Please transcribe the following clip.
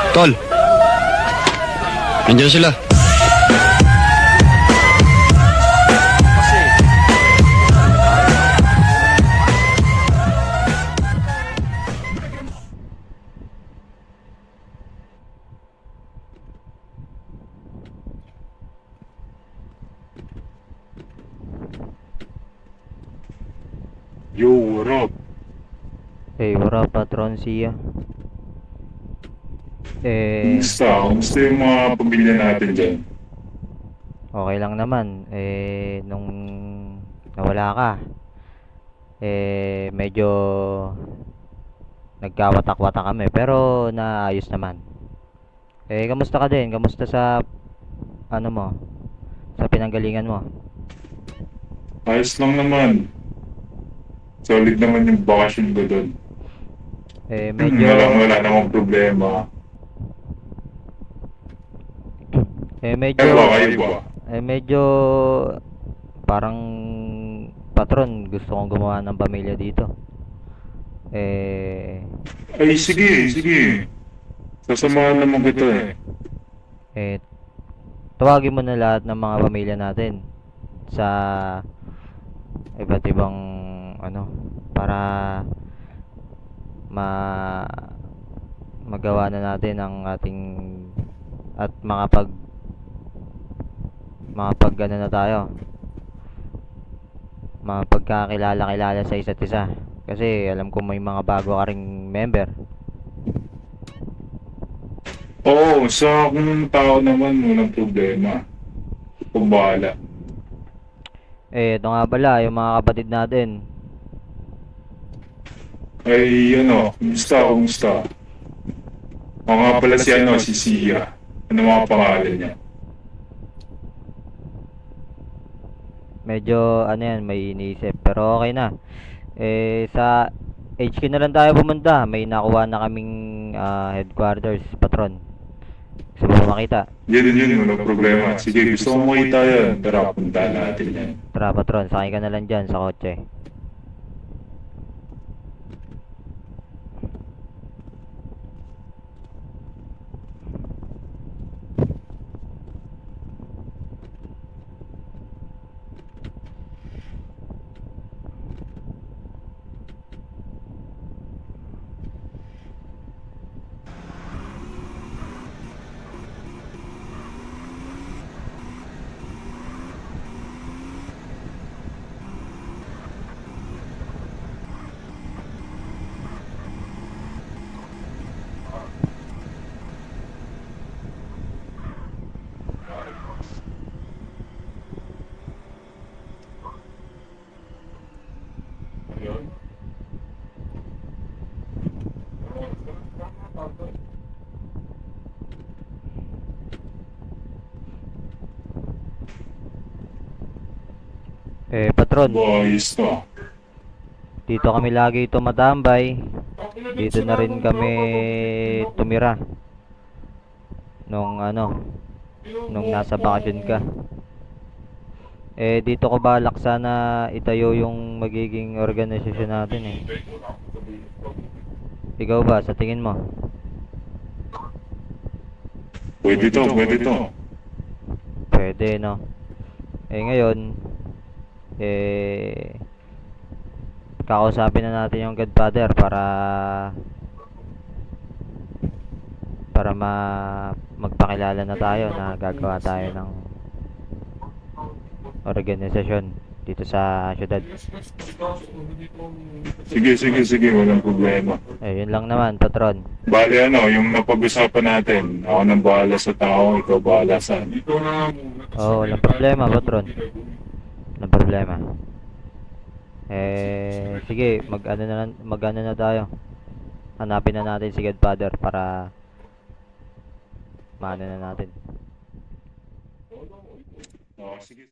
Tol, nandiyan sila. Yo, what up? Hey, what up, Patron Sia? Kumusta yung mga pamilya natin dyan? Okay lang naman. Nung nawala ka, medyo nagkawatak-watak kami, pero naayos naman. Kamusta ka din? Kamusta sa, ano mo, sa pinanggalingan mo? Ayos lang naman. Solid naman yung bakasyon ko doon. Medyo, Wala namang problema. medyo, Kayo ba? medyo, parang, Patron, gusto kong gumawa ng pamilya dito. Ay, sige. Sasamahan naman kita eh. eh, Tawagin mo na lahat ng mga pamilya natin sa iba't ibang ano para ma magawa na natin ang ating at makapag ano na tayo, mapagkakilala-kilala sa isa't isa, kasi alam ko may mga bago ka ring member. Oo, sa akong tao naman, walang problema. Kung bahala. Ito nga pala yung mga kapatid natin. Ay, kumusta? O nga pala si Sia. Ano mga pangalan niya? Medyo ano yan, may iniisip, pero okay na. Sa HQ na lang tayo pumunta. May nakuha na kaming headquarters, Patron. Gusto mo makita? Yun, walang problema. Sige, gusto mo makita yan. Tara, punta natin yan. Tara, Patron, sakay ka na lang dyan sa kotse. Patron, Ayos na. dito kami lagi tumatambay. Dito na rin kami tumira nung nung nasa bakasyon ka. Dito ko balak sana itayo yung magiging organisasyon natin eh. Ikaw ba, sa tingin mo? Pwede to. Pwede, no? Ngayon, kakausapin na natin yung Godfather para magpakilala na tayo na gagawa tayo ng organisasyon dito sa syudad. Sige, walang problema. Yun lang naman, Patron. Bali yung napag-usapan natin. Ako nang bahala sa tao, ikaw bahala sa Walang problema, Patron. Walang problema. Sige, mag-ano na tayo. Hanapin na natin si Godfather para maano na natin. Sige.